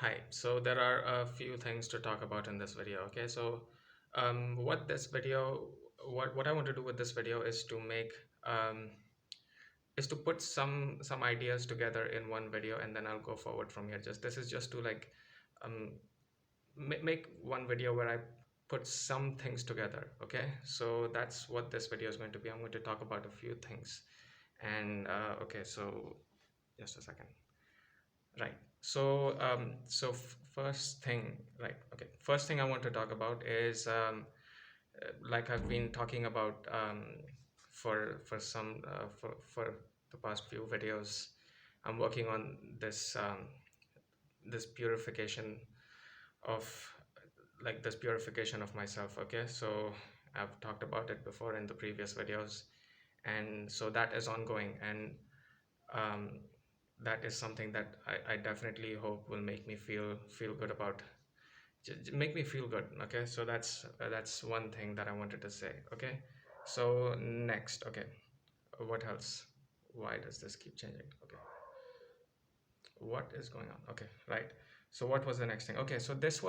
Hi, so there are a few things to talk about in this video. Okay, so what this video, what I want to do with this video is to make is to put some ideas together in one video, and then I'll go forward from here. Just this is just to like um, make one video where I put some things together. Okay, so that's what this video is going to be. I'm going to talk about a few things, and okay, so just a second. Right. So first thing, right? Okay. First thing I want to talk about is like I've been talking about for the past few videos. I'm working on this purification of this purification of myself. Okay. So I've talked about it before in the previous videos, and so that is ongoing, and um, that is something that I definitely hope will make me feel good about make me feel good. Okay, so that's one thing that I wanted to say. Okay, so next. Okay, what else? Why does this keep changing? Okay, what is going on? Okay, right. So what was the next thing? Okay, so these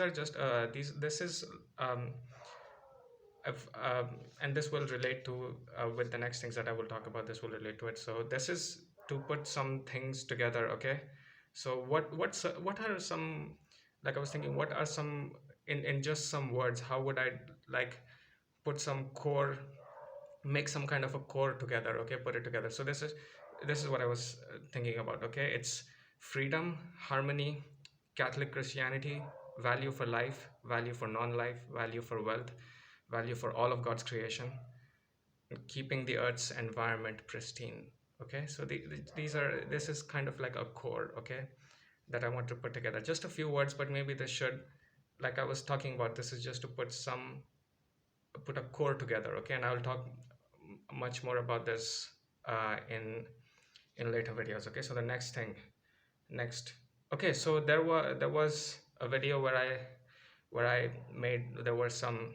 are just this is um and this will relate to with the next things that I will talk about. This will relate to it. So this is to put some things together. Okay, so what are some, like I was thinking, what are some, in just some words, how would I like put some core, make some kind of a core together. Okay, put it together. So this is what I was thinking about. Okay, it's freedom, harmony, Catholic Christianity, value for life, value for non-life, value for wealth, value for all of God's creation, keeping the earth's environment pristine. Okay, so this is kind of like a core. Okay, that I want to put together. Just a few words, but maybe this should, like I was talking about, this is just to put a core together. Okay, and I will talk much more about this in later videos. Okay, so the next thing, next. Okay, so there was a video where I made, there were some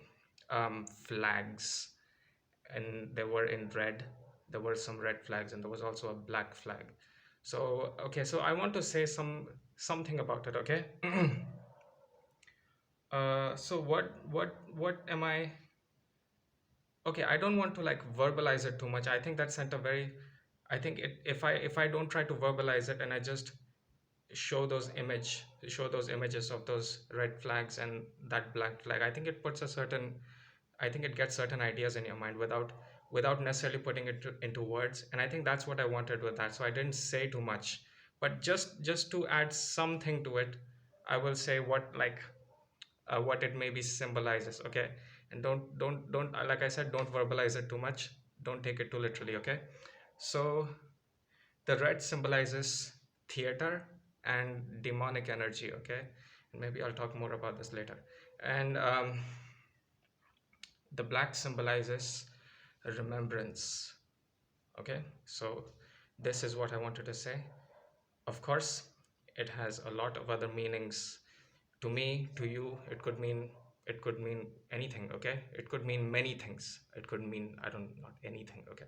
flags, and they were in red. There were some red flags, and there was also a black flag. So okay, so I want to say something about it. Okay. So what am I? Okay, I don't want to like verbalize it too much. I think that sent a very, I think if I don't try to verbalize it, and I just show those images of those red flags and that black flag, I think it puts a certain, I think it gets certain ideas in your mind without necessarily putting it into words. And I think that's what I wanted with that. So I didn't say too much, but just to add something to it, I will say what it maybe symbolizes. Okay, and don't like I said, don't verbalize it too much, don't take it too literally. Okay, so the red symbolizes theater and demonic energy. Okay, and maybe I'll talk more about this later. And the black symbolizes remembrance. Okay, so this is what I wanted to say. Of course, it has a lot of other meanings. To me, to you, it could mean anything. Okay, it could mean many things. It could mean, I don't, not anything. Okay,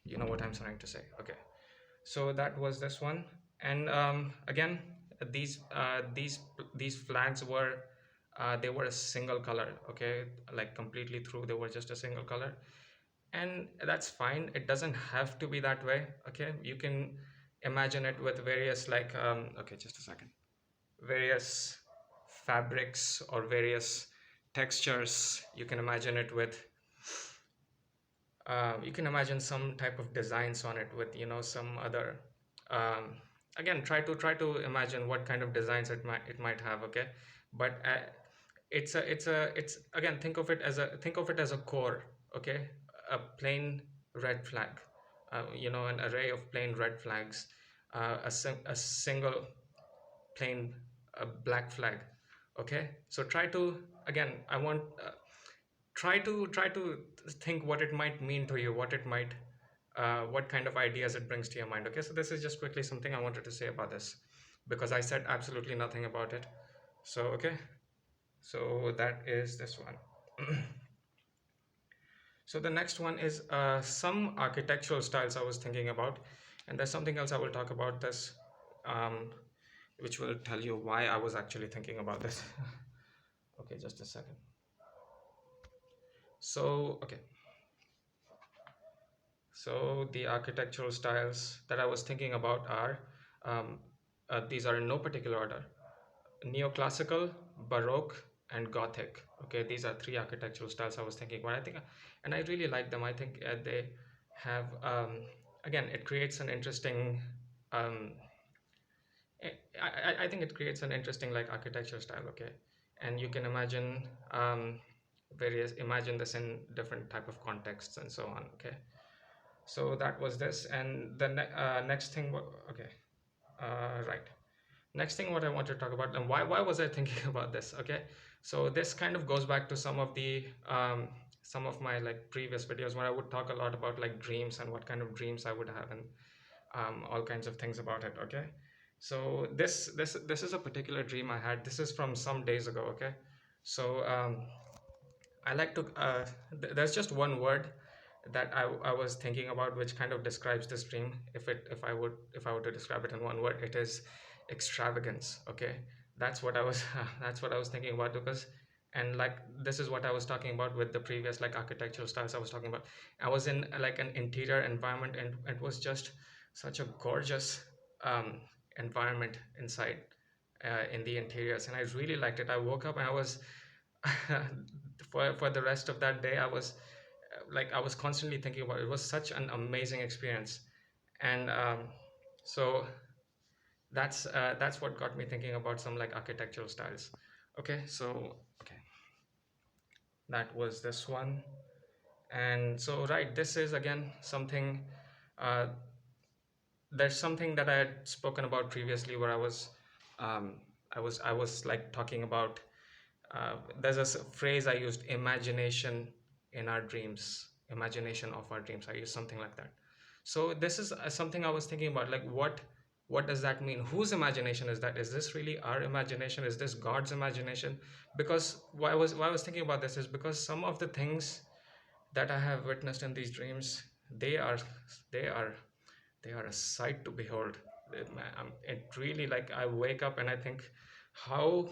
you know what I'm trying to say. Okay, so that was this one. And again, these flags were they were a single color. Okay, like completely through, they were just a single color, and that's fine. It doesn't have to be that way. Okay, you can imagine it with various okay, just a second, various fabrics or various textures. You can imagine it with you can imagine some type of designs on it with, some other um, again, try to imagine what kind of designs it might have. Okay, but it's again, think of it as a core. Okay, a plain red flag, an array of plain red flags, a single plain black flag. Okay, so again, I want try to think what it might mean to you, what kind of ideas it brings to your mind. Okay, so this is just quickly something I wanted to say about this, because I said absolutely nothing about it. So okay, so that is this one. So the next one is some architectural styles I was thinking about, and there's something else I will talk about this. um, which will tell you why I was actually thinking about this. Okay, just a second. So, okay. So the architectural styles that I was thinking about are, um, these are in no particular order: neoclassical, baroque, and gothic. Okay, these are three architectural styles I was thinking about. I think, and I really like them. I think they have, again, it creates an interesting, um, I think it creates an interesting like architecture style. Okay, and you can imagine, imagine this in different type of contexts and so on. Okay, so that was this, and the next thing. Okay, right. Next thing, what I want to talk about, and why was I thinking about this? Okay, so this kind of goes back to some of my like previous videos where I would talk a lot about like dreams and what kind of dreams I would have, and all kinds of things about it. Okay, so this is a particular dream I had. This is from some days ago. Okay, so I like to there's just one word that I was thinking about which kind of describes this dream. If I were to describe it in one word, it is extravagance. Okay, that's what I was that's what I was thinking about, because, and like, this is what I was talking about with the previous like architectural styles I was talking about. I was in like an interior environment, and it was just such a gorgeous environment inside, in the interiors, and I really liked it. I woke up and I was for the rest of that day, I was like, I was constantly thinking about it. It was such an amazing experience, and so that's what got me thinking about some like architectural styles. Okay, so okay, that was this one. And so, right, this is again something, uh, there's something that I had spoken about previously, where um, I was like talking about, there's a phrase I used: imagination in our dreams, imagination of our dreams. I used something like that. So this is something I was thinking about, like, what does that mean? Whose imagination is that? Is this really our imagination? Is this God's imagination? Because why I was thinking about this is because some of the things that I have witnessed in these dreams, they are they are they are a sight to behold. It really, like, I wake up and I think, how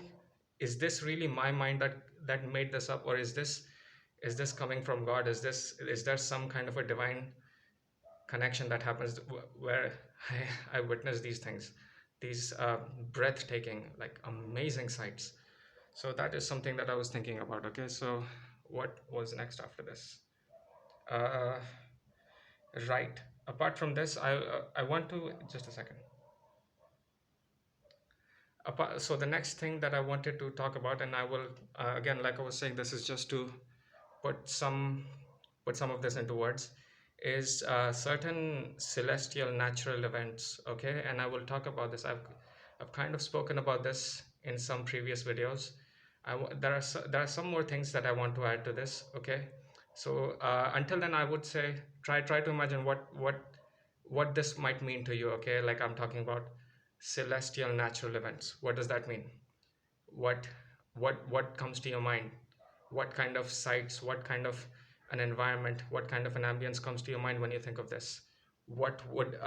is this really my mind that made this up, or is this coming from God? Is there some kind of a divine connection that happens where I witness these things, these breathtaking, like, amazing sights. So that is something that I was thinking about. Okay, so what was next after this? Uh, right. Apart from this, I want to, just a second. So the next thing that I wanted to talk about, and I will, again, like I was saying, this is just to put some put some of this into words, is certain celestial natural events. Okay, and I will talk about this. I've kind of spoken about this in some previous videos. There are some more things that I want to add to this. Okay, so until then, I would say, try to imagine what this might mean to you. Okay, like, I'm talking about celestial natural events. What does that mean? what what comes to your mind? What kind of sights, what kind of an environment, what kind of an ambience comes to your mind when you think of this? What would,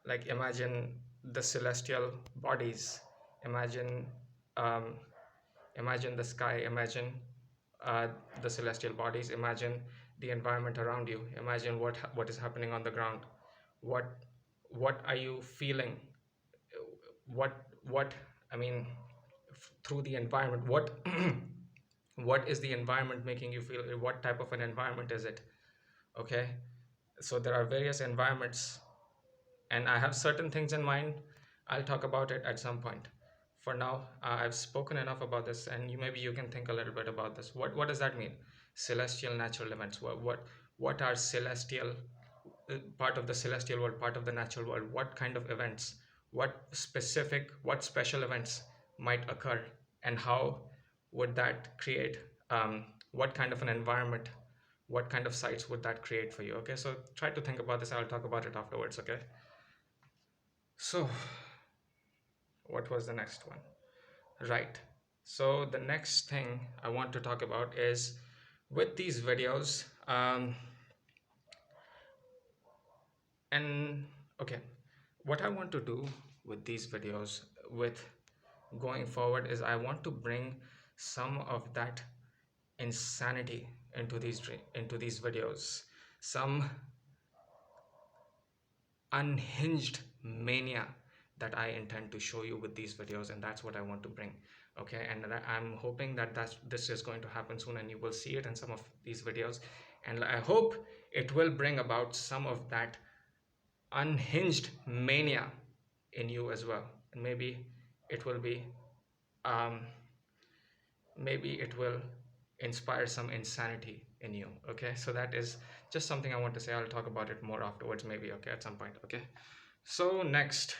like, imagine the celestial bodies, imagine, um, imagine the sky, imagine the celestial bodies, imagine the environment around you, imagine what is happening on the ground. What what are you feeling? What I mean, through the environment, what what is the environment making you feel? What type of an environment is it? Okay, so there are various environments, and I have certain things in mind. I'll talk about it at some point. For now, I've spoken enough about this, and maybe you can think a little bit about this. What does that mean? Celestial natural events. What are celestial, part of the celestial world, part of the natural world? What kind of events? What special events might occur, and how would that create? What kind of an environment? What kind of sites would that create for you? Okay, so try to think about this. I'll talk about it afterwards. Okay. So, what was the next one? Right. So, the next thing I want to talk about is, with these videos, and okay, what I want to do with these videos, with going forward, is I want to bring some of that insanity into these videos, some unhinged mania that I intend to show you with these videos, and that's what I want to bring. Okay, and I'm hoping that this is going to happen soon, and you will see it in some of these videos, and I hope it will bring about some of that unhinged mania in you as well, and it will be um, maybe it will inspire some insanity in you. Okay, so that is just something I want to say. I'll talk about it more afterwards, maybe, okay, at some point. Okay, so next,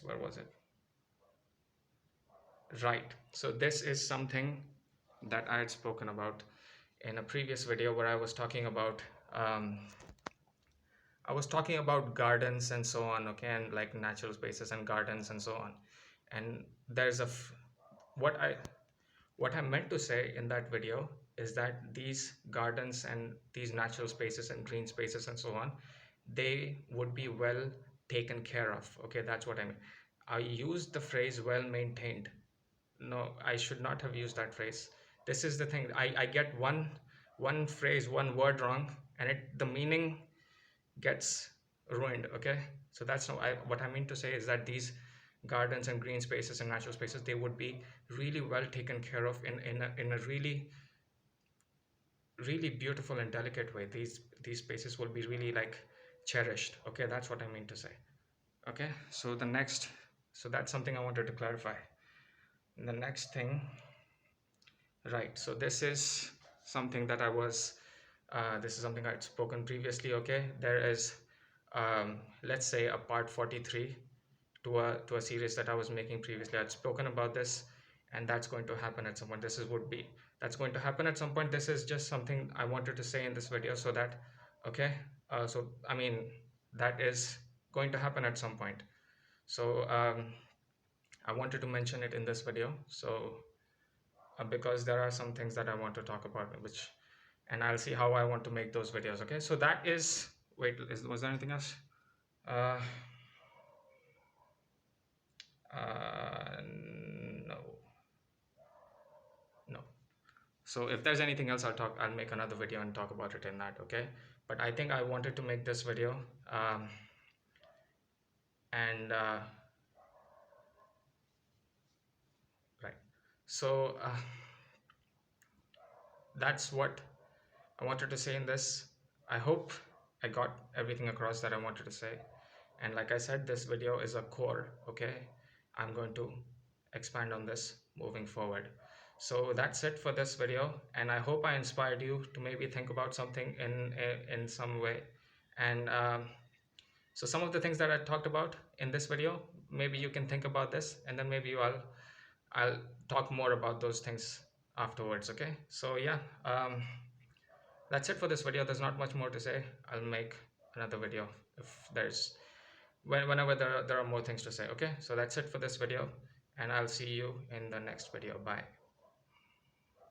where was it? Right, so this is something that I had spoken about in a previous video where um, I was talking about gardens and so on, okay, and like natural spaces and gardens and so on. And there's what I what I meant to say in that video is that these gardens and these natural spaces and green spaces and so on, they would be well taken care of. Okay, that's what I mean. I used the phrase well maintained. No, I should not have used that phrase. This is the thing. I get one phrase, one word wrong, and the meaning gets ruined. Okay, so that's not what I mean to say is that these gardens and green spaces and natural spaces, they would be really well taken care of in a really beautiful and delicate way. These spaces will be really like cherished. Okay, that's what I mean to say. Okay, so that's something I wanted to clarify. The next thing, right, so this is something I'd spoken previously. Okay, there is let's say a part 43 to a series that I was making previously. I'd spoken about this, and that's going to happen at some point. That's going to happen at some point. This is just something I wanted to say in this video, so that okay, so I mean, that is going to happen at some point. So I wanted to mention it in this video. So because there are some things that I want to talk about, and I'll see how I want to make those videos. Okay, so that is, wait, was there anything else? uh, no, no. So if there's anything else, I'll make another video and talk about it in that. Okay, but I think I wanted to make this video, and right, so that's what I wanted to say in this. I hope I got everything across that I wanted to say. And like I said, this video is a core. Okay, I'm going to expand on this moving forward. So that's it for this video, and I hope I inspired you to maybe think about something in some way. And so some of the things that I talked about in this video, maybe you can think about this, and then maybe I'll talk more about those things afterwards. Okay, so yeah, that's it for this video. There's not much more to say. I'll make another video if whenever there are more things to say. Okay, so that's it for this video, and I'll see you in the next video. Bye.